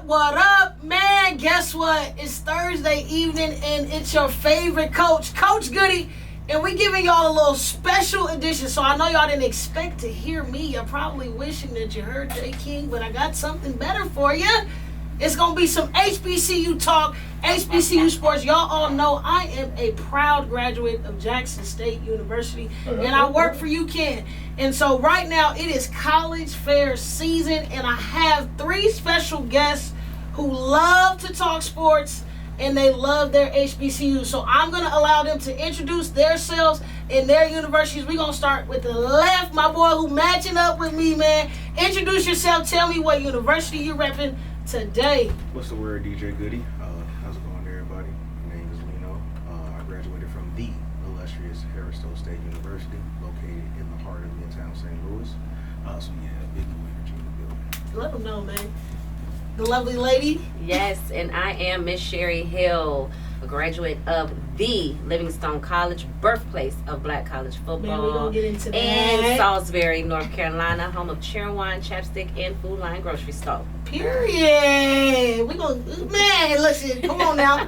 What up, man? Guess what? It's Thursday evening, and it's your favorite coach, Coach Goody, and we giving y'all a little special edition. So I know y'all didn't expect to hear me. You're probably wishing that you heard J. King, but I got something better for you. It's going to be some HBCU talk, HBCU sports. Y'all all know I am a proud graduate of Jackson State University, and I work for UCAN. And so right now it is college fair season, and I have three special guests who love to talk sports, and they love their HBCU. So I'm going to allow them to introduce themselves and their universities. We're going to start with the left, my boy who matching up with me, man. Introduce yourself. Tell me what university you're repping today. What's the word, DJ Goody? How's it going, everybody? My name is Lino. I graduated from the illustrious Harrisville State University, located in the heart of Midtown St. Louis. So yeah, big new energy in the building. Let them know, man. The lovely lady. Yes, and I am Miss Sherry Hill, a graduate of the Livingstone College, birthplace of Black college football. Man, we gonna get into that. And Salisbury, North Carolina, home of cheering wine, chapstick, and Food Line grocery store. Period. We gonna, man, listen, come on now.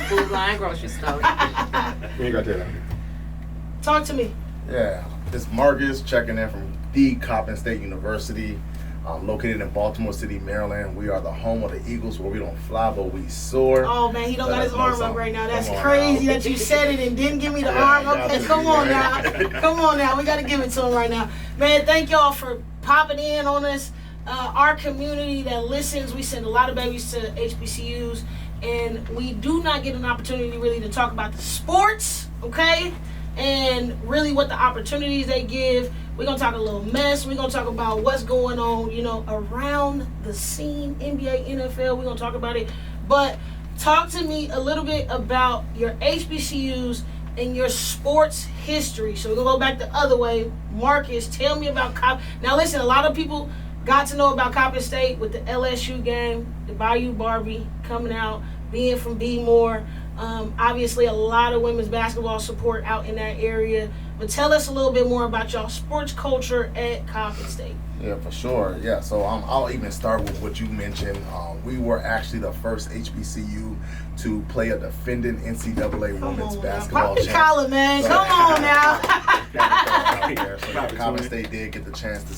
Food Line grocery store. We ain't got that out here. Talk to me. Yeah, it's Marcus checking in from the Coppin State University, located in Baltimore City, Maryland. We are the home of the Eagles, where we don't fly, but we soar. Oh, man, he don't got his arm up right now. That's Come on crazy now. that you said it and didn't give me the Yeah, arm. I got Okay, you. come on now. Right. Come on now. We got to give it to him right now. Man, thank y'all for popping in on us. Our community that listens, we send a lot of babies to HBCUs, and we do not get an opportunity really to talk about the sports, okay? And really what the opportunities they give. We're going to talk a little mess. We're going to talk about what's going on, you know, around the scene, NBA, NFL. We're going to talk about it. But talk to me a little bit about your HBCUs and your sports history. So we're going to go back the other way. Marcus, tell me about Coppin. Now, listen, a lot of people got to know about Coppin State with the LSU game, the Bayou Barbie coming out, being from B-More. Obviously, a lot of women's basketball support out in that area. But tell us a little bit more about y'all sports culture at Coppin State. Yeah, for sure. Yeah, so I'll even start with what you mentioned. We were actually the first HBCU to play a defending NCAA women's basketball Pop the champion. collar, man. Come on now. So Coppin State did get the chance to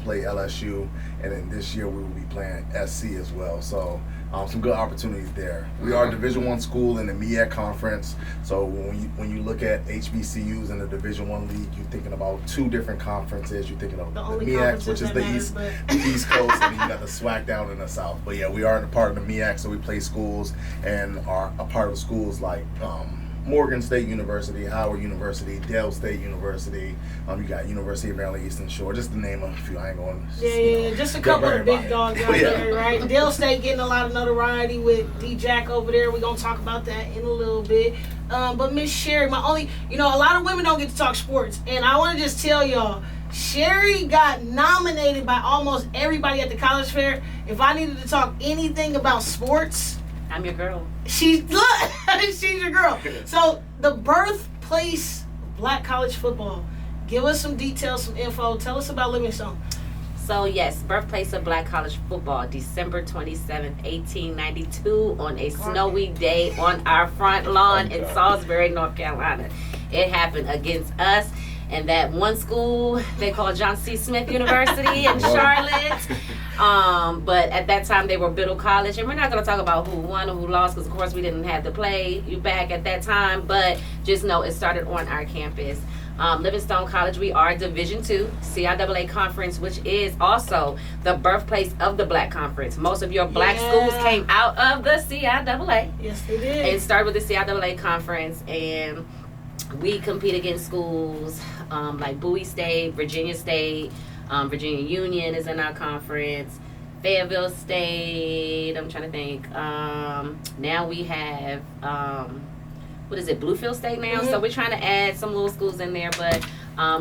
play LSU, and then this year we will be playing SC as well. So some good opportunities there. We are a Division I school in the MEAC conference. So when you look at HBCUs in the Division I league, you're thinking about two different conferences. You're thinking of the MEAC, which is the East Coast, and then you got the SWAC down in the South. But yeah, we are a part of the MEAC, so we play schools and are a part of schools like Morgan State University, Howard University, Dale State University. You got University of Maryland Eastern Shore, just to name a few. I ain't going. Yeah, just a couple of big dogs out there, right? Dale State getting a lot of notoriety with D-Jack over there. We're gonna talk about that in a little bit. But Miss Sherry, a lot of women don't get to talk sports, and I want to just tell y'all, Sherry got nominated by almost everybody at the college fair. If I needed to talk anything about sports, I'm your girl. she's your girl. So the birthplace of Black college football. Give us some details, some info. Tell us about Livingstone. So yes, birthplace of Black college football, December 27th, 1892, on a snowy day on our front lawn in Salisbury, North Carolina. It happened against us and that one school they call John C. Smith University in Charlotte. But at that time they were Biddle College, and we're not going to talk about who won or who lost, because of course we didn't have to play you back at that time, but just know it started on our campus. Livingstone College, we are Division II CIAA conference, which is also the birthplace of the Black conference. Most of your Black schools came out of the CIAA. Yes, they did. And started with the CIAA conference, and we compete against schools like Bowie State, Virginia State, Virginia Union is in our conference, Fayetteville State, I'm trying to think. Now we have Bluefield State now. Mm-hmm. So we're trying to add some little schools in there, but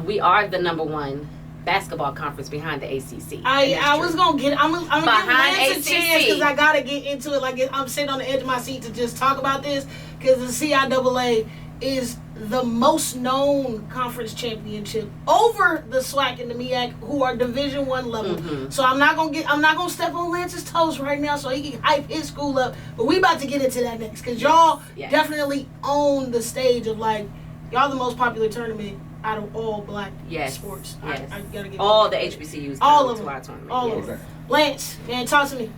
we are the number one basketball conference behind the ACC. I'm gonna give Lance a chance, because I gotta get into it. Like, I'm sitting on the edge of my seat to just talk about this, because the CIAA is the most known conference championship over the SWAC and the MEAC, who are Division I level. Mhm. So I'm not gonna step on Lance's toes right now, so he can hype his school up. But we about to get into that next, because y'all Yes. definitely own the stage of like y'all the most popular tournament out of all black Yes. sports. Yes. I gotta get All the HBCUs All come of to them. our tournament. all yes. of them. Lance, man, talk to me.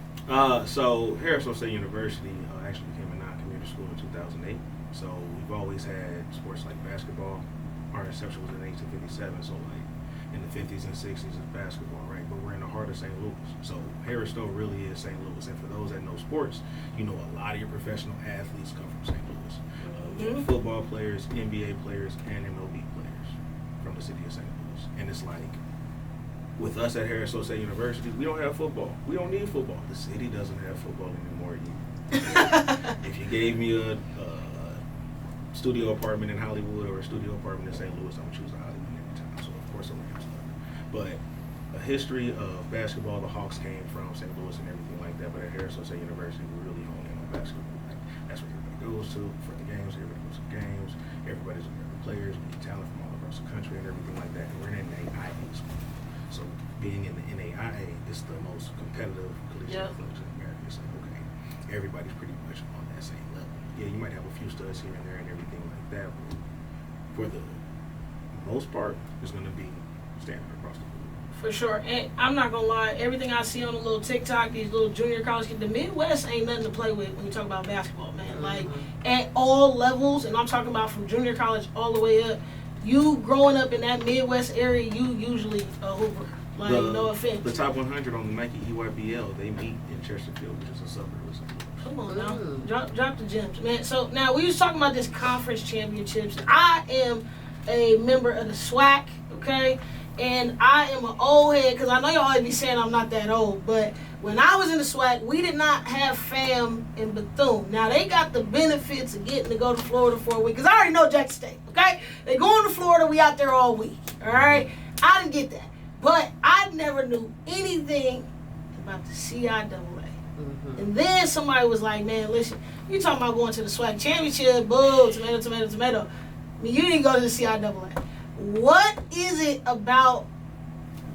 So Harrisville State University actually became a non-commuter school in 2008. So we've always had sports like basketball. Our inception was in 1857, so like in the 50s and 60s is basketball, right? But we're in the heart of St. Louis. So Harrisville really is St. Louis. And for those that know sports, you know a lot of your professional athletes come from St. Louis. We have football players, NBA players, and MLB players from the city of St. Louis. And it's like, with us at Harrisville State University, we don't have football. We don't need football. The city doesn't have football anymore either. If you gave me a studio apartment in Hollywood or a studio apartment in St. Louis, I'm choosing Hollywood every time. So of course I'm Rams lover. But a history of basketball, the Hawks came from St. Louis and everything like that. But at Harrisville State University, we really hone in on basketball. Like, that's what everybody goes to for the games. Everybody goes to games. Everybody's American players. We get talent from all across the country and everything like that. And we're in an AIA school. So being in the NAIA is the most competitive collegiate athletics in America. It's like, okay, everybody's pretty much on that same level. Yeah, you might have a few studs here and there and everything like that, but for the most part, it's going to be standard across the board. For sure. And I'm not gonna lie, everything I see on the little TikTok, these little junior college kids, the Midwest ain't nothing to play with when you talk about basketball, man. Like at all levels, and I'm talking about from junior college all the way up. You growing up in that Midwest area, you usually a hooper. Like, no offense. The top 100 on the Nike EYBL, they meet in Chesterfield, which is a suburb of St. Louis. Come on now, drop the gems, man. So now we was talking about this conference championships. I am a member of the SWAC, okay, and I am an old head because I know y'all always be saying I'm not that old, but when I was in the SWAC, we did not have fam in Bethune. Now they got the benefits of getting to go to Florida for a week, because I already know Jackson State, okay? They going to Florida, we out there all week, all right? I didn't get that, but I never knew anything about the CIAA. And then somebody was like, man, listen, you talking about going to the SWAC championship, boo, tomato, tomato, tomato. I mean, you didn't go to the CIAA. What is it about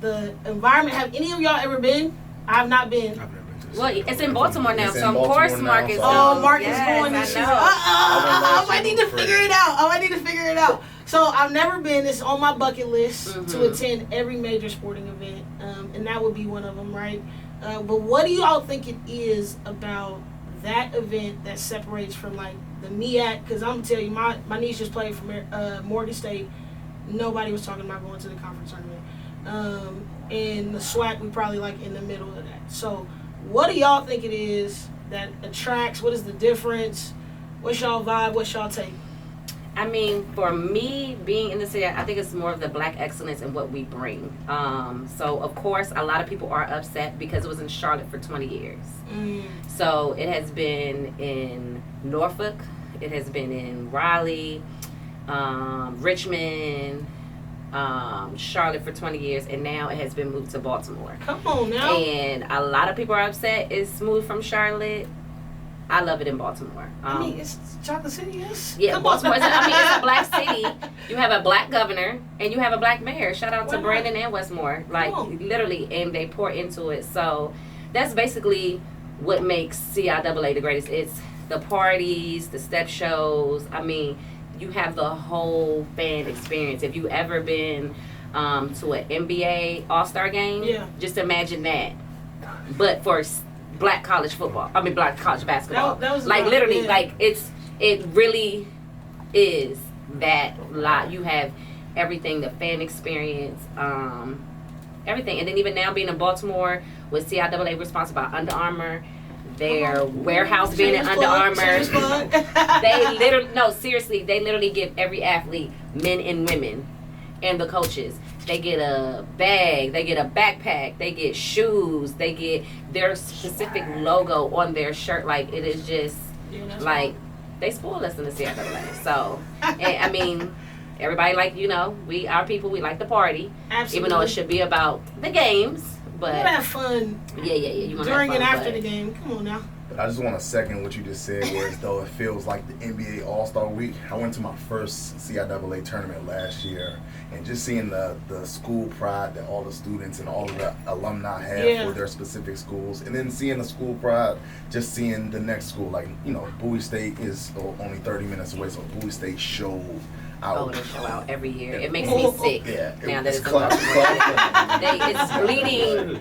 the environment? Have any of y'all ever been? I have not been. I've never been to the Well, Super it's Bowl. in Baltimore now, It's in so of Baltimore course now, Mark is so- going. Oh, Mark is Yes, going this I year. know. I might need to Super figure it out. I might need to figure it out. So I've never been. It's on my bucket list to attend every major sporting event, and that would be one of them, right? But what do y'all think it is about that event that separates from like the MEAC? Because I'm gonna tell you, my niece just played for Morgan State. Nobody was talking about going to the conference tournament. And the SWAC, we probably like in the middle of that. So what do y'all think it is that attracts? What is the difference? What's y'all vibe? What's y'all take? I mean, for me, being in the city, I think it's more of the black excellence and what we bring. So, of course, a lot of people are upset because it was in Charlotte for 20 years. So, it has been in Norfolk. It has been in Raleigh, Richmond, Charlotte for 20 years. And now it has been moved to Baltimore. Come on now. And a lot of people are upset it's moved from Charlotte. I love it in Baltimore. I mean, it's Chocolate City, yes. Yeah, Come Baltimore. on. It's a black city. You have a black governor and you have a black mayor. Shout out to Why not? Brandon and Westmore. Like, literally, and they pour into it. So that's basically what makes CIAA the greatest. It's the parties, the step shows. I mean, you have the whole fan experience. If you ever been to an NBA All-Star game, just imagine that. But for black college football. I mean, black college basketball. That was like, about, literally, yeah. like, it really is that lot. You have everything, the fan experience, everything. And then even now being in Baltimore with CIAA, we're sponsored by Under Armour. Their warehouse being in Under Armour. They literally, no, seriously, they literally give every athlete, men and women, and the coaches, they get a bag, they get a backpack, they get shoes, they get their specific logo on their shirt. Like, it is just, like, they spoil us in the CIAA. So, and, I mean, everybody, like, you know, our people, we like to party. Absolutely. Even though it should be about the games. But you gotta have fun yeah. You wanna during have and fun, after but the game. Come on now. But I just want to second what you just said, where as though it feels like the NBA All-Star Week. I went to my first CIAA tournament last year, and just seeing the school pride that all the students and all of the alumni have for their specific schools, and then seeing the school pride, just seeing the next school, like, Bowie State is only 30 minutes away, so Bowie State showed out. Oh, they show out every year. It makes me sick. Yeah, now that it's clap. it's bleeding.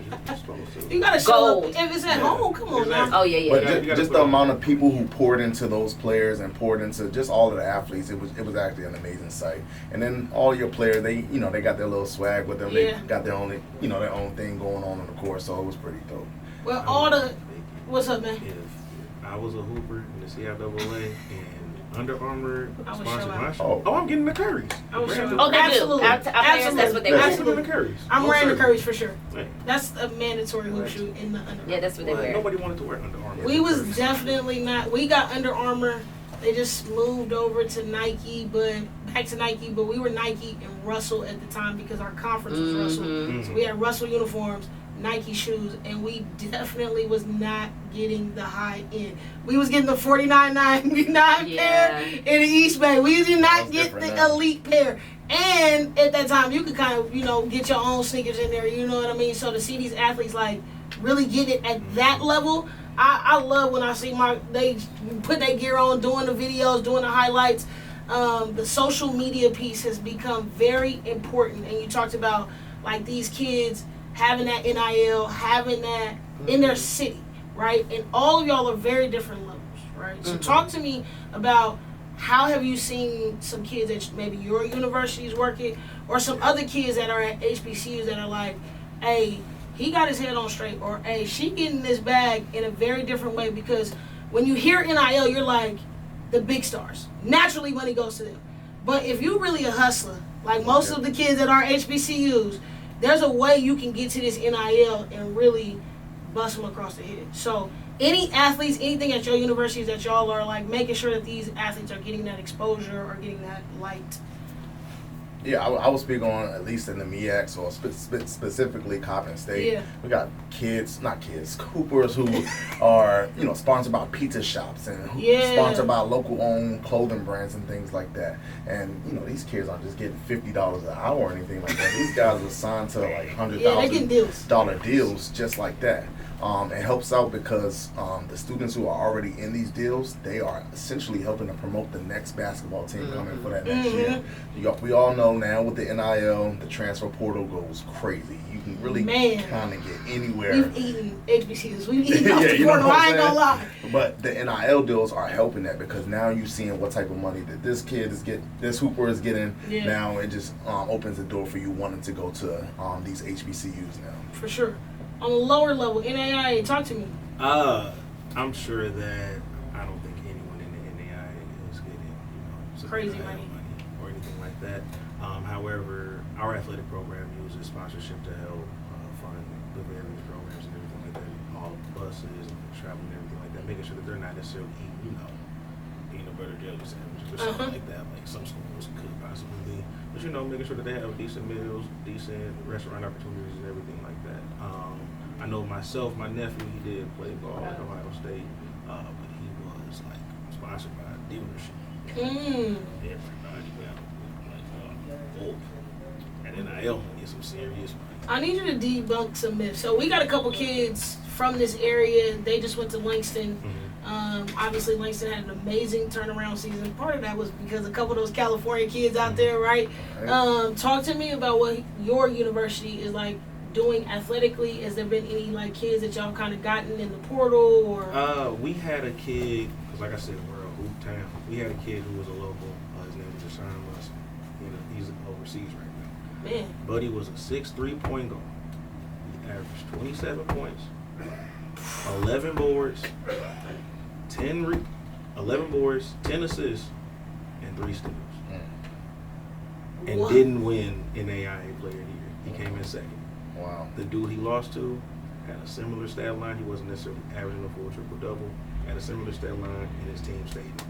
You gotta show up if it's at home. Come on now. Oh yeah. But just the amount of people who poured into those players and poured into just all of the athletes, it was actually an amazing sight. And then all your players, they got their little swag with them. They got their own their own thing going on the course, so it was pretty dope. Well, what's up, man? If I was a hooper in the CIAA and Under Armour sponsored my show. Oh, I'm getting the Currys. Oh, they do. Absolutely. Our parents, that's what they wear. Absolutely the Currys. I'm wearing the Currys for sure. Hey. That's a mandatory hoop shoe in the Under Armour. Yeah, that's what they wear. Nobody wanted to wear Under Armour. We was definitely not. We got Under Armour. They just moved over to Nike, but we were Nike and Russell at the time because our conference was Russell. Mm-hmm. So we had Russell uniforms, Nike shoes, and we definitely was not getting the high end. We was getting the $49.99 pair in the East Bay. We did not get the elite pair. And at that time, you could kind of, get your own sneakers in there. You know what I mean? So to see these athletes really get it at that level, I love when I see they put their gear on, doing the videos, doing the highlights. The social media piece has become very important. And you talked about these kids having that NIL, having that in their city, right? And all of y'all are very different levels, right? So talk to me about how have you seen some kids at maybe your universities working, or some other kids that are at HBCUs that are like, hey, he got his head on straight, or hey, she getting this bag in a very different way, because when you hear NIL, you're like the big stars. Naturally, money goes to them. But if you're really a hustler, like most of the kids at our HBCUs, there's a way you can get to this NIL and really bust them across the head. So any athletes, anything at your universities that y'all are making sure that these athletes are getting that exposure or getting that light? Yeah, I will speak on, at least in the MEACs, or specifically Coppin State. Yeah. We got Coopers who are, sponsored by pizza shops and sponsored by local owned clothing brands and things like that. And, these kids aren't just getting $50 an hour or anything like that. These guys are signed to $100,000 deals just like that. It helps out because the students who are already in these deals, they are essentially helping to promote the next basketball team coming for that next year. We all know now with the NIL, the transfer portal goes crazy. You can really kind of get anywhere. We've eaten HBCUs. We've eaten off the portal. I ain't gonna lie. But the NIL deals are helping that, because now you're seeing what type of money that this kid is getting, this hooper is getting. Yeah. Now it just opens the door for you wanting to go to these HBCUs now. For sure. On a lower level, NAIA, talk to me. I'm sure that I don't think anyone in the NAIA is getting, some crazy money or anything like that. However, our athletic program uses sponsorship to help fund the various programs and everything like that, all buses and travel and everything like that, making sure that they're not necessarily eating, peanut butter jelly sandwiches or something like that, like some schools could possibly be. But making sure that they have decent meals, decent restaurant opportunities and everything like that. I know myself, my nephew, he did play ball at Ohio State, but he was sponsored by a dealership. Everybody got and then NIL money is some serious money. I need you to debunk some myths. So we got a couple kids from this area. They just went to Langston. Obviously, Langston had an amazing turnaround season. Part of that was because a couple of those California kids out there, right? Talk to me about what your university is doing athletically. Has there been any kids that y'all kind of gotten in the portal, or? We had a kid, because like I said, we're a hoop town. We had a kid who was a local. His name was Deshaun Russell. He's overseas right now. Man. Buddy was a 6'3" point guard. He averaged 27 points, 11 boards, 11 boards, 10 assists, and 3 steals. And didn't win NAIA Player of the Year. He came in second. Wow. The dude he lost to had a similar stat line. He wasn't necessarily averaging a full triple-double. Had a similar stat line, and his team stayed number 1.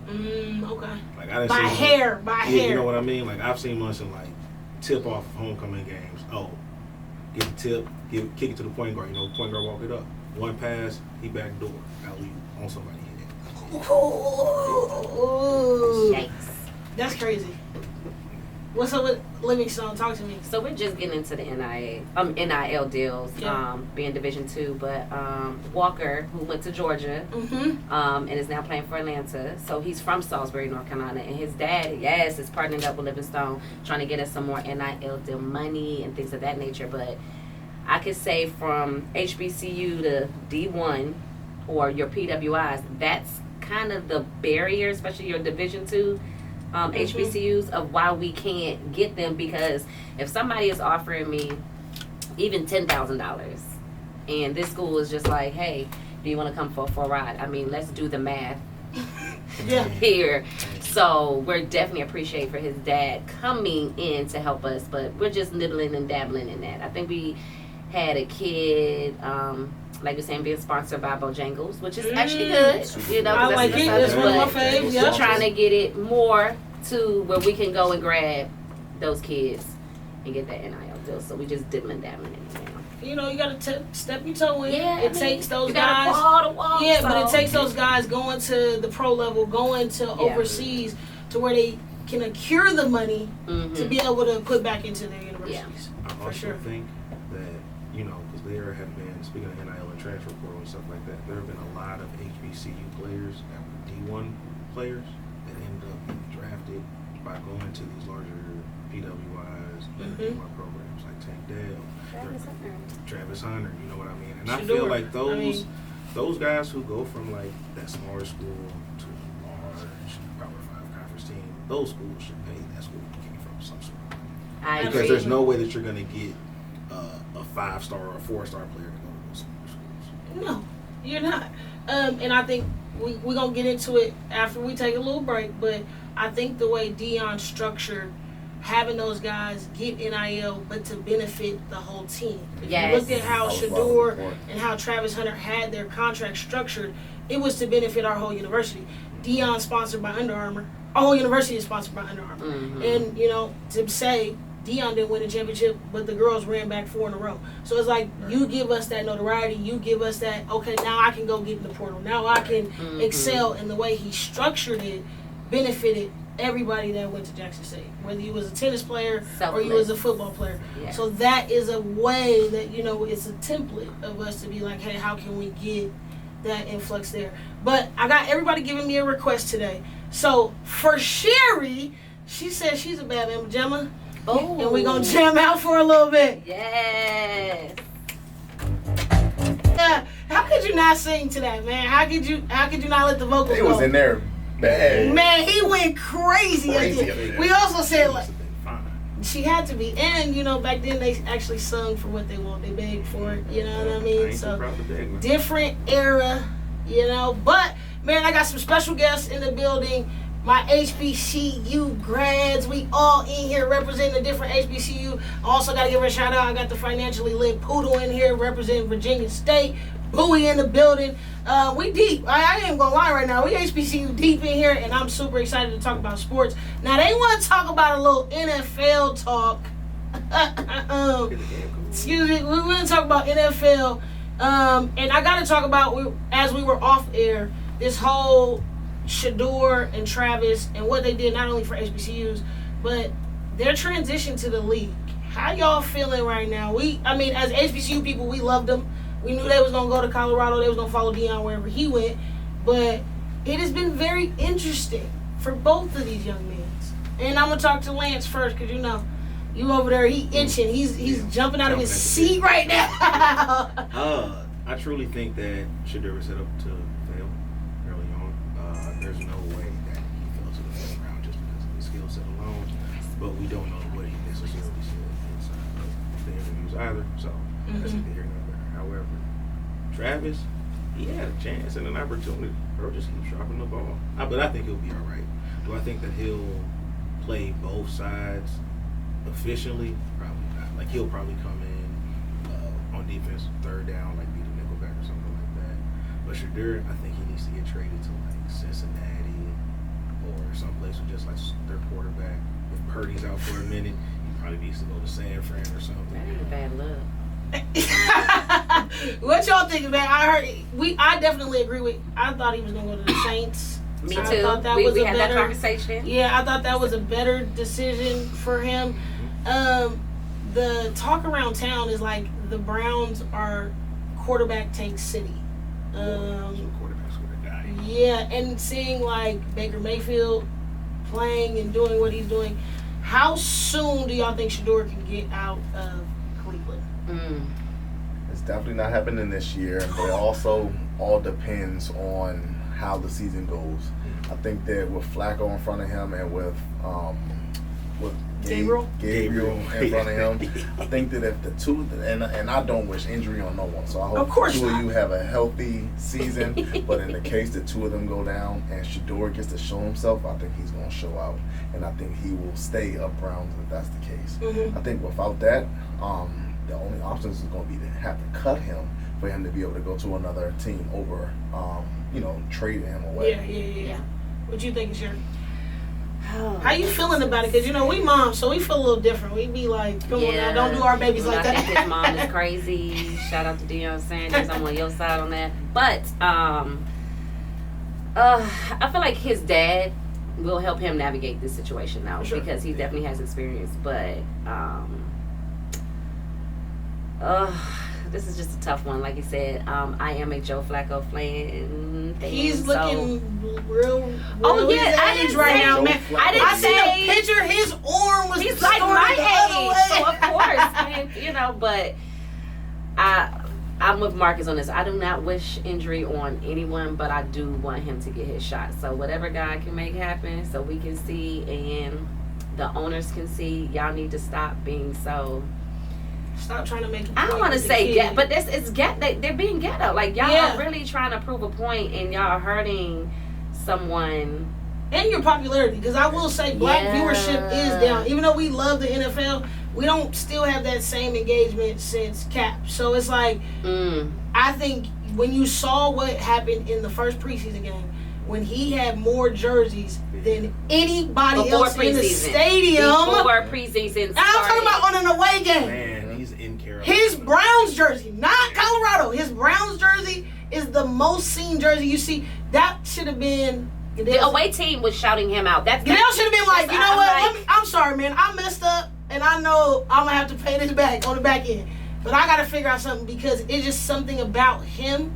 Okay. I didn't by see hair. You know what I mean? I've seen Munson tip off of homecoming games. Oh, get the tip, kick it to the point guard. Point guard walk it up. One pass, he backdoor. Alley on somebody head. Ooh. Yikes. That's crazy. What's up with Livingstone? Talk to me. So we're just getting into the NIL deals, Yeah. being Division II. But Walker, who went to Georgia, and is now playing for Atlanta. So he's from Salisbury, North Carolina, and his dad, yes, is partnering up with Livingstone, trying to get us some more NIL deal money and things of that nature. But I could say from HBCU to D1 or your PWIs, that's kind of the barrier, especially your Division II. HBCUs of why we can't get them, because if somebody is offering me even $10,000 and this school is just like, hey, do you want to come for a ride? I mean, let's do the math Yeah. here. So we're definitely appreciate for his dad coming in to help us, but we're just nibbling and dabbling in that. I think we had a kid, like we're saying, being sponsored by Bojangles, which is actually good. You know, I like it. It's one of my faves. we're Yeah. trying to get it more to where we can go and grab those kids and get that NIL deal. So we just dibbling dabbling in it now. You know, you gotta step your toe in. Yeah, It takes those you gotta guys. crawl the walk, Yeah, but it so- takes those guys going to the pro level, going to overseas, to where they can accrue the money to be able to put back into their universities. I For also sure. think that, you know, because there have been, speaking of NIL and transfer portal and stuff like that, there have been a lot of HBCU players that were D1 players that ended up being drafted by going to these larger PWIs, better D1 programs like Tank Dell, Travis Hunter, you know what I mean? And I feel Shador. like those I mean- those guys who go from like that smaller school to a large Power 5 conference team, those schools should pay that school came from some sort of money. I Because agree. there's no way that you're going to get a 5-star or a 4-star player to go to those smaller schools. No, you're not. And I think we're going to get into it after we take a little break, but I think the way Deion structured having those guys get NIL, but to benefit the whole team. If Yes. you looked at how That was Shador important. and how Travis Hunter had their contract structured, it was to benefit our whole university. Deion sponsored by Under Armour. Our whole university is sponsored by Under Armour. And, you know, to say Deion didn't win a championship, but the girls ran back 4 in a row. So it's like, you give us that notoriety, you give us that, okay, now I can go get in the portal. Now I can excel. And the way he structured it benefited everybody that went to Jackson State, whether you was a tennis player or you was a football player. Yeah. So that is a way that, you know, it's a template of us to be like, hey, how can we get that influx there? But I got everybody giving me a request today. So for Sherry, she said she's a bad man pajama. Oh. And we're going to jam out for a little bit. Yes. Yeah. How could you not sing to that, man? How could you not let the vocals It go? was in there bad. Man, he went crazy at Crazy it. at it. We also said, It like, must have been fine. she had to be. And, you know, back then they actually sung for what they want. They begged for it. You know what I I mean? ain't too So, proud to beg, man. different era, you know. But, man, I got some special guests in the building. My HBCU grads. We all in here representing a different HBCU. I also got to give her a shout out. I got the financially lit Poodle in here representing Virginia State. Bowie in the building. We deep. I ain't gonna lie right now. We HBCU deep in here, and I'm super excited to talk about sports. Now they want to talk about a little NFL talk. Excuse me. We want to talk about NFL, and I got to talk about as we were off air, this whole Shador and Travis and what they did not only for HBCUs, but their transition to the league. How y'all feeling right now? I mean, as HBCU people, we loved them. We knew they was going to go to Colorado. They was going to follow Deion wherever he went. But it has been very interesting for both of these young men. And I'm going to talk to Lance first because, you know, you over there, he itching. He's jumping out of his seat right now. I truly think that Shador was set up to fail early on. There's no way that he fell to the first round just because of his skill set alone. But we don't know what he necessarily said inside of the interviews either. So that's neither here nor there. However, Travis, he had a chance and an opportunity. Bro just keeps dropping the ball. But I think he'll be all right. Do I think that he'll play both sides efficiently? Probably not. Like, he'll probably come in on defense, third down, like beat a nickelback or something like that. But Shador, I think he needs to get traded to like Cincinnati or someplace with just like their quarterback. If Purdy's out for a minute, he probably needs to go to San Fran or something. That ain't a bad look. What y'all think, man? I definitely agree with. I thought he was gonna go to the Saints. Me I too. thought that We was a had that better conversation. Yeah, I thought that was a better decision for him. The talk around town is like the Browns are quarterback tank city. So quarterbacks would have died. Yeah, and seeing like Baker Mayfield playing and doing what he's doing, how soon do y'all think Shador can get out of Cleveland? It's definitely not happening this year, but it also all depends on how the season goes. I think that with Flacco in front of him and with Gabriel in front of him, I think that if the two, and I don't wish injury on no one, so I hope Of course two not. of you have a healthy season, but in the case that two of them go down and Shador gets to show himself, I think he's going to show out, and I think he will stay up Browns if that's the case. Mhm. I think without that, the only option is going to be to have to cut him for him to be able to go to another team over, trading him away. Yeah. What you think, Sherry? How you feeling about it? Because, we moms, so we feel a little different. We be like, come on now, don't do our babies like that. I think his mom is crazy. Shout out to Deion Sanders. I'm on your side on that. But I feel like his dad will help him navigate this situation now Sure. because he definitely has experience. But this is just a tough one. Like you said, I am a Joe Flacco fan. He's looking real Oh, yeah, his I age didn't right say- now, man. I didn't I seen say- a picture. His arm was He's like distorted my the other age, way. so of course, but I'm with Marcus on this. I do not wish injury on anyone, but I do want him to get his shot. So whatever God can make happen, so we can see and the owners can see. Y'all need to stop being so. Stop trying to make. I don't want to say get, but this is get. They're being ghetto. Like y'all Yeah. are really trying to prove a point, and y'all are hurting someone. And your popularity, because I will say black Yeah. viewership is down. Even though we love the NFL, we don't still have that same engagement since Cap. So it's like, I think when you saw what happened in the first preseason game, when he had more jerseys than anybody Before else in the preseason. stadium. Before preseason And I'm talking about on an away game. Man, he's in Carolina. His Browns jersey, not Colorado. His Browns jersey is the most seen jersey you see. That should have been. The away team was shouting him out. Goodell should have been like, you know I'm what? like- I'm sorry, man. I messed up, and I know I'm gonna have to pay this back on the back end. But I gotta figure out something because it's just something about him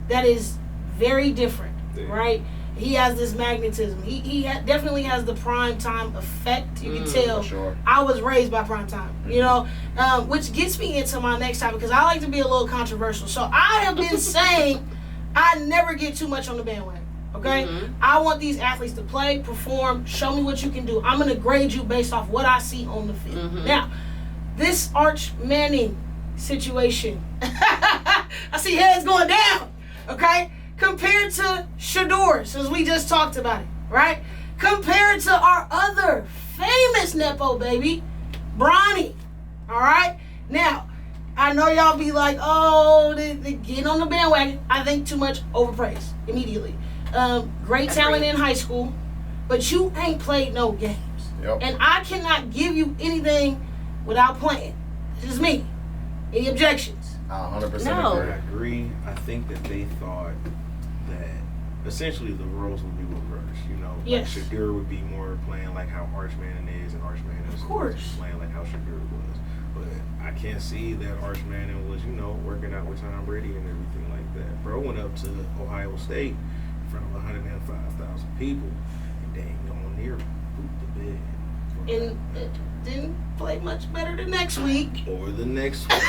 that is very different, right? He has this magnetism. He definitely has the prime time effect. You can tell. For sure. I was raised by prime time, which gets me into my next topic because I like to be a little controversial. So I have been saying I never get too much on the bandwagon. Okay? Mhm. I want these athletes to play, perform, show me what you can do. I'm going to grade you based off what I see on the field. Mhm. Now, this Arch Manning situation, I see heads going down, okay? Compared to Shador, since we just talked about it, right? Compared to our other famous Nepo baby, Bronny, all right? Now, I know y'all be like, oh, they get on the bandwagon. I think too much overpraise immediately. Great talent in high school, but you ain't played no games. Yep. And I cannot give you anything without playing. This is me. Any objections? I 100% No. I agree. agree. I think that they thought that essentially the roles would be reversed. Yes. Like Shador would be more playing like how Arch Manning is, and Arch Manning is course. playing like how Shador was. But I can't see that Arch Manning was, working out with Tom Brady and everything like that. Bro went up to Ohio State in front of 105,000 people, and they ain't going near boot the bed. And it didn't play much better the next week. Or the next week.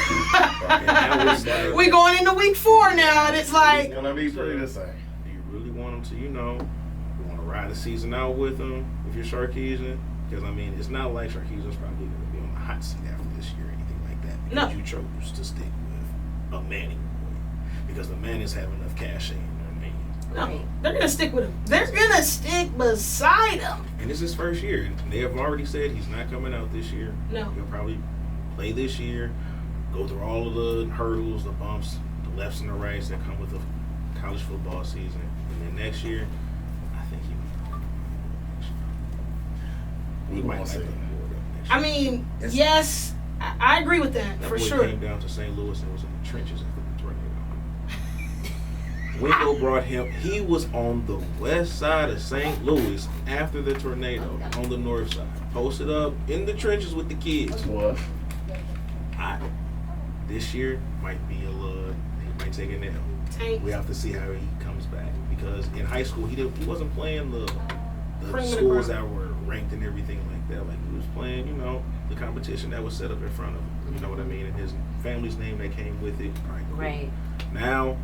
And that was like, We going into week 4 now, and it's like, It's gonna be pretty the same. do you really want them to, you want to ride the season out with them if you're Sarkisian? Because, it's not like Sarkisian's probably going to be on the hot seat after this year or anything like that. Because No. you chose to stick with a Manning boy. Because the Mannings have enough cash in their name. no, they're going to stick with him. They're going to stick beside him. And this is his first year. They have already said he's not coming out this year. No. He'll probably play this year, go through all of the hurdles, the bumps, the lefts and the rights that come with the college football season. And then next year, I think he might We'll like see. the board up next year. I mean, It's- yes, I agree with that, That for boy sure. came down to St. Louis and was in the trenches after the tornado. Wingo brought him. He was on the west side of St. Louis after the tornado, on the north side, posted up in the trenches with the kids. What? This year might be a little. He might take an L. Tank. We have to see how he comes back because in high school he wasn't playing the Bring it schools across. that were ranked and everything like that. Like he was playing, the competition that was set up in front of him. You know what I mean? And his family's name that came with it. All right, cool. Right. Now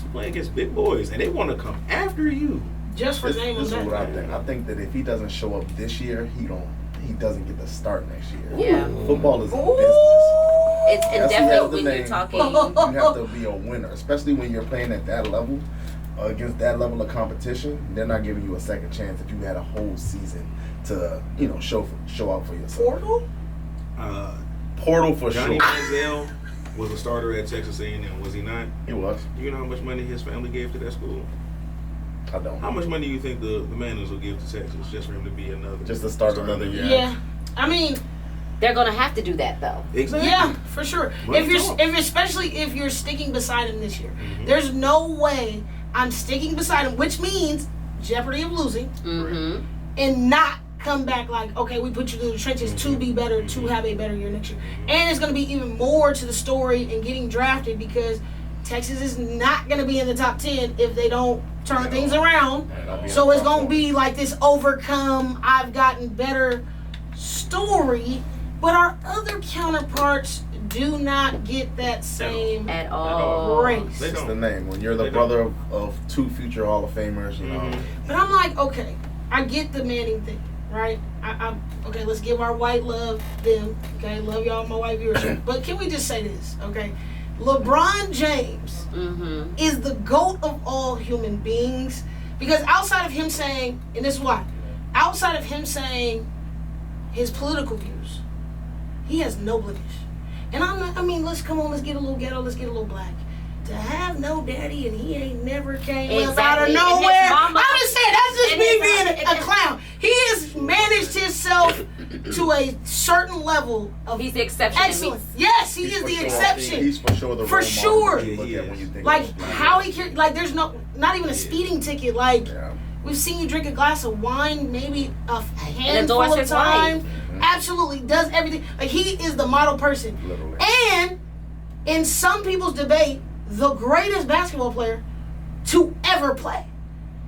you play against big boys and they want to come after you. Just for This name is of what that. I think. I think that if he doesn't show up this year, he doesn't get the start next year. Yeah. Football is a business. It's and Yes, he has definitely the when you're name. talking. You have to be a winner, especially when you're playing at that level, against that level of competition. They're not giving you a second chance if you had a whole season to, show out for yourself. Portal? Portal for Johnny sure. Manziel was a starter at Texas A&M, was he not? He was. Do you know how much money his family gave to that school? I don't. How much money do you think the Manners will give to Texas just for him to be another? Just to start another year. Yeah. I mean, They're gonna have to do that though. Exactly. yeah, for sure. Money talks. Especially if you're sticking beside him this year, Mhm. there's no way I'm sticking beside him, which means jeopardy of losing Mm-hmm. and not come back like, okay, we put you through the trenches to be better, to have a better year next year. And it's going to be even more to the story in getting drafted because Texas is not going to be in the top 10 if they don't turn things around. So it's going to be like this overcome, I've gotten better story. But our other counterparts do not get that same At all. grace. They It's don't. the name. When you're the They brother of two future Hall of Famers, Mhm. But I'm like, okay, I get the Manning thing, right? Okay, let's give our white love them. Okay, love y'all, my white viewership. But can we just say this, okay? LeBron James Mm-hmm. is the GOAT of all human beings because outside of him saying, and this is why, outside of him saying his political views, he has no blemish. And let's get a little ghetto, let's get a little black. To have no daddy and he ain't never came up out of Exactly. And his nowhere. mama- I'm just saying, that's just and me his- being and a his- clown. He has managed himself to a certain level of He's the exception. excellence. Yes, he is for the sure- exception. He's for sure the For role sure. model that you look Yeah, at he when you is. think Like of black how men. he can, like there's not even a speeding ticket. Like Yeah. we've seen you drink a glass of wine maybe a handful endorse of his wife. times. Absolutely does everything. Like he is the model person. Literally. And in some people's debate, the greatest basketball player to ever play.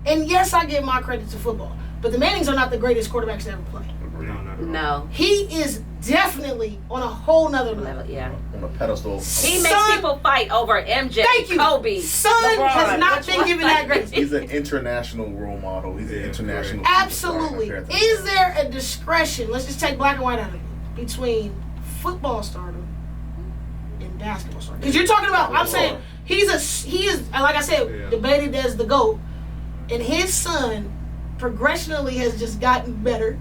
And yes, I give my credit to football, but the Mannings are not the greatest quarterbacks to ever play. No, not at all. No. He is definitely on a whole nother level. Level, yeah. On a pedestal. He makes Son- people fight over MJ, Thank you. Kobe, Son LeBron. has not Which been one? given that grace. He's an international role model. He's an Yeah, international. Absolutely. superstar compared to Is him. there a discretion, let's just take black and white out of it, between football stardom and basketball stardom? Because you're talking about, I'm saying, he is, like I said, Yeah. debated as the GOAT, and his son progressionally has just gotten better,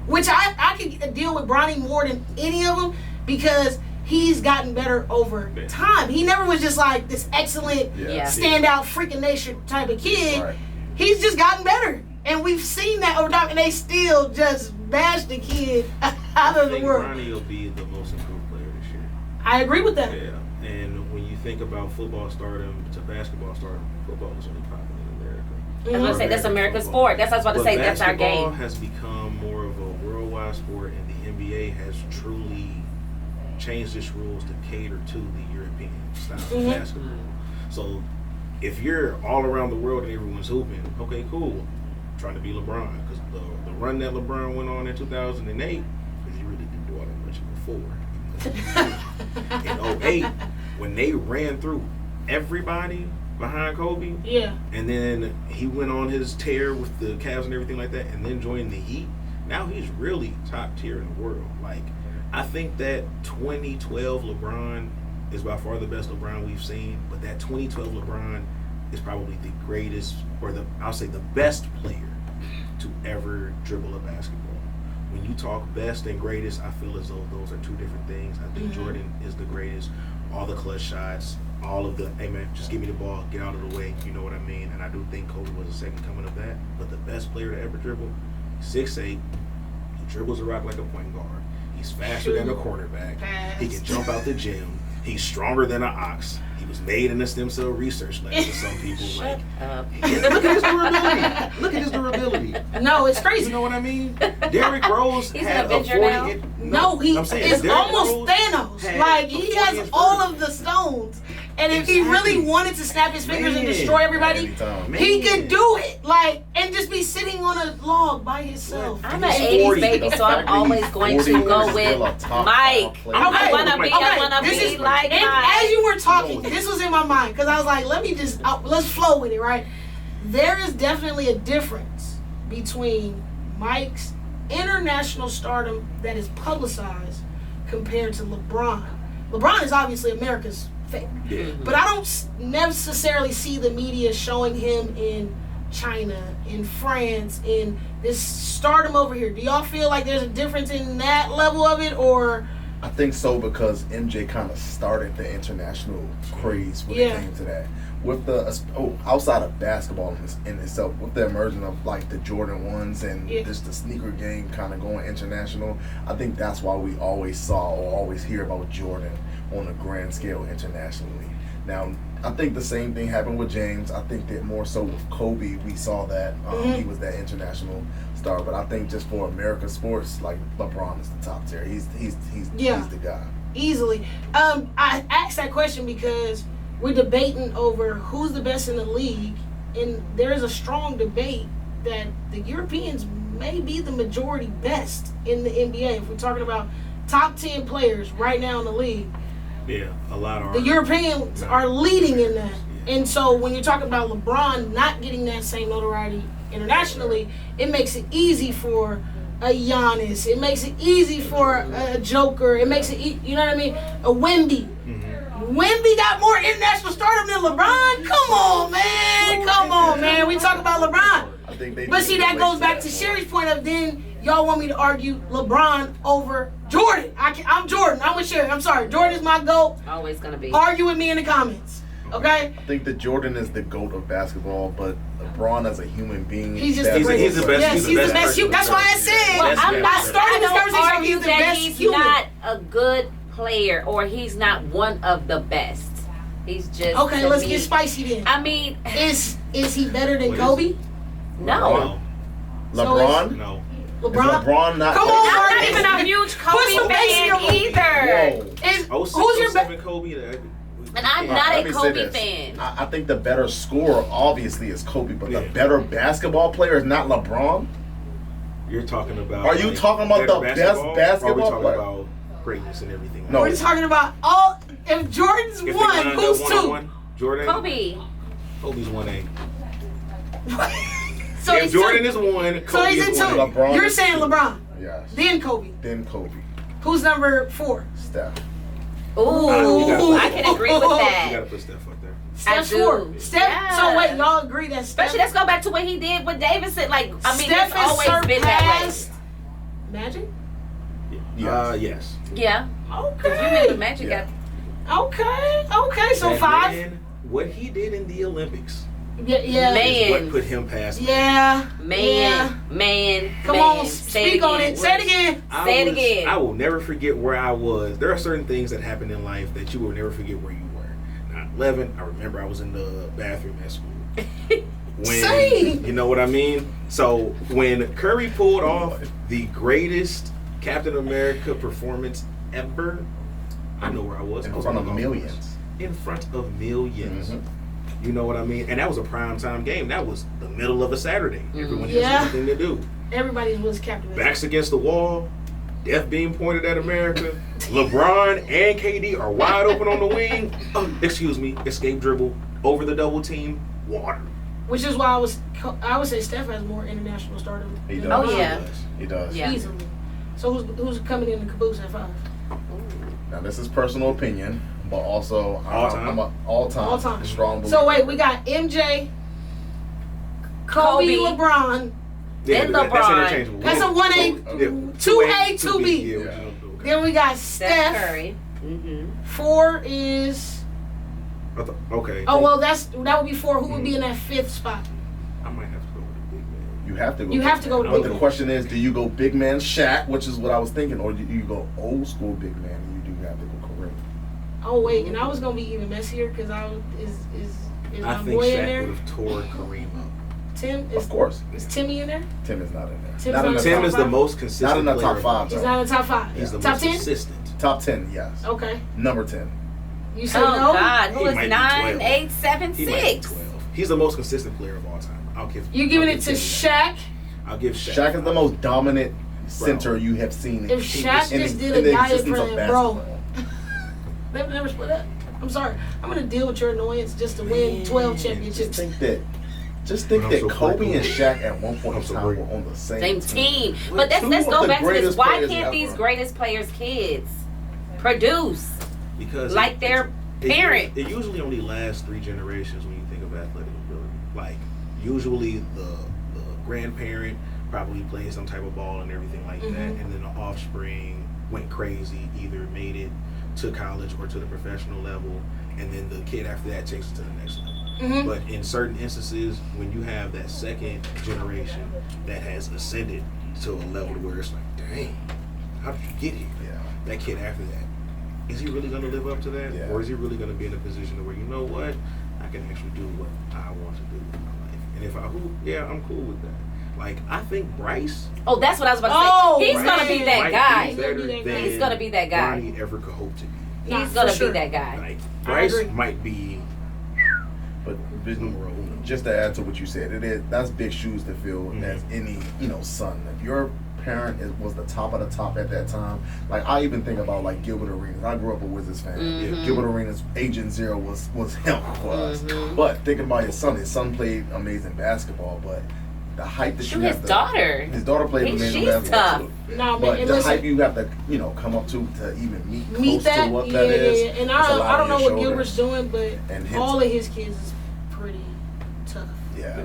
which I could deal with Bronny more than any of them because he's gotten better over Yeah. time. He never was just like this excellent, Yeah. standout, freaking nation type of kid. Right. He's just gotten better. And we've seen that over time, and they still just bash the kid out I of the think world. Bronny will be the most improved player this year. I agree with that. Yeah, and when you think about football stardom to basketball stardom, football is only popular in America. I was gonna say that's American sport. That's what I was about to But say. That's our basketball game. has become more of a worldwide sport, and the NBA has truly changed its rules to cater to the European style Mhm. of basketball. So if you're all around the world and everyone's hooping, okay, cool. Trying to be LeBron because the run that LeBron went on in 2008, because he really didn't do all that much before. In 08, when they ran through everybody behind Kobe, Yeah. and then he went on his tear with the Cavs and everything like that, and then joined the Heat. Now he's really top tier in the world. Like, I think that 2012 LeBron is by far the best LeBron we've seen, but that 2012 LeBron is probably the greatest, or I'll say the best player to ever dribble a basketball. When you talk best and greatest, I feel as though those are two different things. I think Jordan is the greatest. All the clutch shots, all of the, hey man, just give me the ball, get out of the way, you know what I mean? And I do think Kobe was the second coming of that. But the best player to ever dribble, 6'8", he dribbles a rock like a point guard. He's faster than a quarterback. He can jump out the gym. He's stronger than an ox. He was was made in a stem cell research lab for some people. Shut up. Look at his durability. Look at his durability. No, it's crazy. You know what I mean? Derrick Rose He's had an a Avenger 40. now? No, he I'm saying is Derrick almost Rose Thanos. had Like, a he 40 has inch all vertical. of the stones. And if he really wanted to snap his fingers and Man. destroy everybody, Anytime. he could do it. Like, and just be sitting on a log by himself. I'm He's an 80s 40. baby, so I'm always going to go with Mike. I wanna be like And Mike. as you were talking, this was in my mind because I was like, let's flow with it, right? There is definitely a difference between Mike's international stardom that is publicized compared to LeBron. LeBron is obviously America's favorite, Yeah. but I don't necessarily see the media showing him in China, in France, in this stardom over here. Do y'all feel like there's a difference in that level of it, or? I think so because MJ kind of started the international craze when it came to that. With the outside of basketball in itself, with the emergence of like the Jordan 1s and just the sneaker game kind of going international, I think that's why we always saw or always hear about Jordan on a grand scale internationally. Now, I think the same thing happened with James. I think that more so with Kobe, we saw that he was that international star. But I think just for American sports, like LeBron is the top tier. He's the guy. Easily. I asked that question because we're debating over who's the best in the league, and there is a strong debate that the Europeans may be the majority best in the NBA. If we're talking about top 10 players right now in the league, Yeah, a lot of the Europeans are leading in that. And so when you're talking about LeBron not getting that same notoriety internationally, it makes it easy for a Giannis. It makes it easy for a Joker. It makes it, you know what I mean? A Wemby. Wemby got more international stardom than LeBron? Come on, man. Come on, man. We talk about LeBron. I think they But see, that goes back to Sherry's point of then y'all want me to argue LeBron over Jordan. I'm Jordan. I'm with Sherry. I'm sorry. Jordan is my GOAT. Always gonna be. Argue with me in the comments. Okay? I think that Jordan is the GOAT of basketball, but LeBron as a human being, He's just He's the best. Yes, he's the best. person. That's why I said. Well, I'm not. started I this don't conversation. argue He's the that best he's human. not a good player or he's not one of the best. He's just Okay, let's me. get spicy then. I mean, Is he better than What Kobe? no. LeBron? No. Is LeBron not? Come on, I'm not Marcus. even a huge Put Kobe some bass in fan your- either. Whoa. Who's your best? 07 Kobe. And I'm Let not me a say Kobe this. fan. I think the better scorer obviously is Kobe, but the Yeah. better basketball player is not LeBron. You're talking about. Are you talking about better the best Or are we basketball talking player? about greatness and everything? No. We're talking about all. If Jordan's If they one, lined up who's 1-on-1, two? Jordan. Kobe. Kobe's 1A. So If he's Jordan two. is 1, So Kobe he's in is two. 1A. LeBron You're is saying two. LeBron, Yes. then Kobe. Then Kobe. Who's number 4? Steph. Ooh, You gotta- I can agree with You that. gotta put Steph up there. Steph's I do. 4. Steph. Yeah. So wait, y'all agree that Steph? Especially, let's go back to what he did with Davidson. Like, I mean, Steph it's has always been that surpassed Magic. Yes. Yes. way. Yeah. Okay. You remember Magic Yeah. Okay. So That 5. man, what he did in the Olympics Yeah. Man. is what put him past me. Yeah. Man, man, Come man. on, Say speak on again. it. Say it again. Say it again. I will never forget where I was. There are certain things that happen in life that you will never forget where you were. 9/11, I remember I was in the bathroom at school. Same. You know what I mean? So when Curry pulled off the greatest Captain America performance ever, I know where I was. I In was front on of the golf course. millions. In front of millions. Mhm. You know what I mean? And that was a primetime game. That was the middle of a Saturday. Everyone Yeah. has something to do. Everybody was captivated. Backs against the wall, death beam pointed at America. LeBron and KD are wide open on the wing. Excuse me, escape dribble over the double team. Water. Which is why I would say Steph has more international stardom. He than does. Oh, LeBron. yeah. He does. Yeah. Easily. So who's coming in the caboose at 5? Now this is personal opinion, but also All time? I'm a all-time, All time. strong believer. So wait, we got MJ, Kobe, Kobe. LeBron. Then That's LeBron. interchangeable. That's a 1A, Yeah, 2A, 2B. Yeah, Yeah. okay. Then we got Steph Steph. Curry. Mm-hmm. 4 is Okay. that would be 4. Who would be in that 5th spot? I might have to go with the big man. You have to go. You big have to go man. to But big the man. question is, do you go big man Shaq, which is what I was thinking, or do you go old school big man and you do have to go Kareem? Oh wait, and I was gonna be even messier because is I my think boy in Shaq there? would have tore Kareem up. Tim is Of course. Is Timmy in there? Tim is not in there. Tim's Not not in in the the Tim top is top the five? most consistent. Not in the player top of five, all He's time. not in the top 5. He's the top most 10. consistent. Top 10, yes. Okay. Number 10. You said Oh no. God, He who is might be 9, 12. 8, 7, He might be 6? 12. He's the most consistent player of all time. I'll give. You giving I'll it to give Timmy that. Shaq? I'll give Shaq. Shaq is the most dominant center you have seen If Shaq in just the- did in a the diet existence of plan, bro. basketball. They've never split up. I'm sorry. I'm gonna deal with your annoyance just to win 12 Just championships. think that I'm that so Kobe grateful. and Shaq at one point in I'm so time were grateful. on the Same team. We're But let's two go of the back to this. greatest Why players can't ever. these greatest players' kids produce Because like their parent? It usually only lasts 3 generations when you think of athletic ability. Like usually the grandparent probably played some type of ball and everything like that, and then the offspring went crazy, either made it to college or to the professional level, and then the kid after that takes it to the next level. But in certain instances, when you have that second generation that has ascended to a level where it's like, dang, how did you get here? Yeah. That kid after that, is he really going to live up to that? Yeah. Or is he really going to be in a position where, you know what, I can actually do what I want to do with my life? And if I hoop, yeah, I'm cool with that. Like, I think Bryce. Oh, that's what I was about to Oh, say. He's man. gonna be that might guy. be better He's gonna be that than guy. He's gonna be that guy. Ronnie ever could hope to be. Nah, He's gonna for sure. be that guy. Like, I Bryce agree. might be But numero uno. just to add to what you said, that's big shoes to fill Mhm. as any son. If your parent was the top of the top at that time, like I even think about like Gilbert Arenas. I grew up a Wizards fan. Mhm. Gilbert Arenas, Agent Zero was him for us. Mhm. But thinking about his son played amazing basketball, but the hype that Shoot, you his have daughter. his daughter played She's amazing basketball tough. too. Nah, man, But and the listen, hype you have to come up to even meet meet close that, to what yeah, that is. yeah. And it's a lot I don't on know your what Gilbert's shoulders. doing, but And his- all of his kids is pretty tough. Yeah.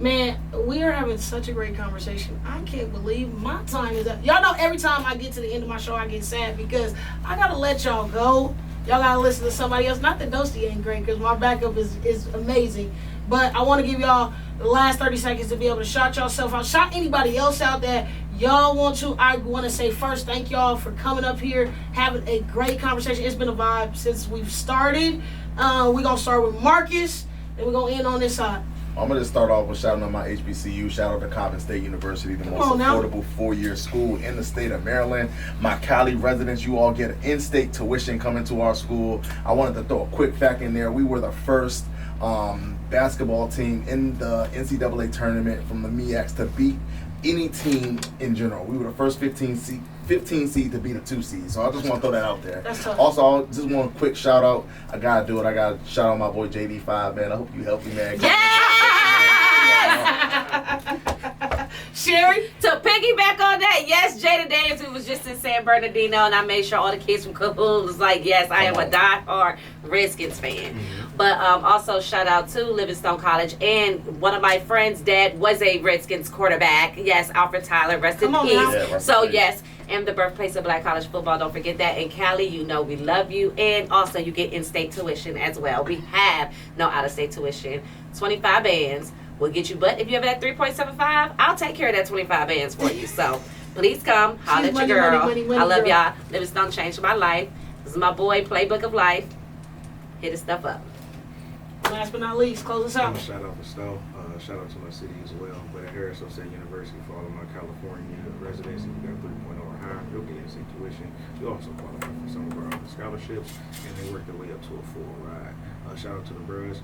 Man, we are having such a great conversation. I can't believe my time is up. Y'all know every time I get to the end of my show, I get sad because I gotta let y'all go. Y'all gotta listen to somebody else. Not that Dosti ain't great, because my backup is amazing. But I want to give y'all the last 30 seconds to be able to shout yourself out. Shout anybody else out that y'all want to. I want to say first, thank y'all for coming up here, having a great conversation. It's been a vibe since we've started. We're going to start with Marcus, and we're going to end on this side. I'm going to start off with shouting out my HBCU. Shout out to Coppin State University, the most on now. affordable 4-year school in the state of Maryland. My Cali residents, you all get in-state tuition coming to our school. I wanted to throw a quick fact in there. We were the first basketball team in the NCAA tournament from the MEACs to beat any team in general. We were the first 15 seed to beat a 2 seed. So I just want to throw that out there. That's tough. Also, I just want a quick shout out. I gotta do it. I gotta shout out my boy JD5, man. I hope you help me, man. Sherry? To piggyback on that, yes, Jada Daniels, who was just in San Bernardino, and I made sure all the kids from Cahoon was like, yes, I am a diehard Redskins fan. But also shout out to Livingstone College, and one of my friends' dad was a Redskins quarterback. Yes, Alfred Tyler, rest in Come on peace. now. Yeah, rest in So peace. yes, and the birthplace of Black college football. Don't forget that. In Cali, you know we love you, and also you get in-state tuition as well. We have no out-of-state tuition. 25 bands will get you, but if you have that 3.75, I'll take care of that 25 bands for you. So please come, holler at your money, girl. money, money, I love girl. y'all. Livingstone changed my life. This is my boy, Playbook of Life. Hit his stuff up. Last but not least, close us I'm out. a shout out for Stowe. Shout out to my city as well. But at Harris State University, for all of my California residents, if you got 3.0 or higher, you'll get in-state tuition. You also qualify for some of our other scholarships, and they work their way up to a full ride. Shout out to the bros.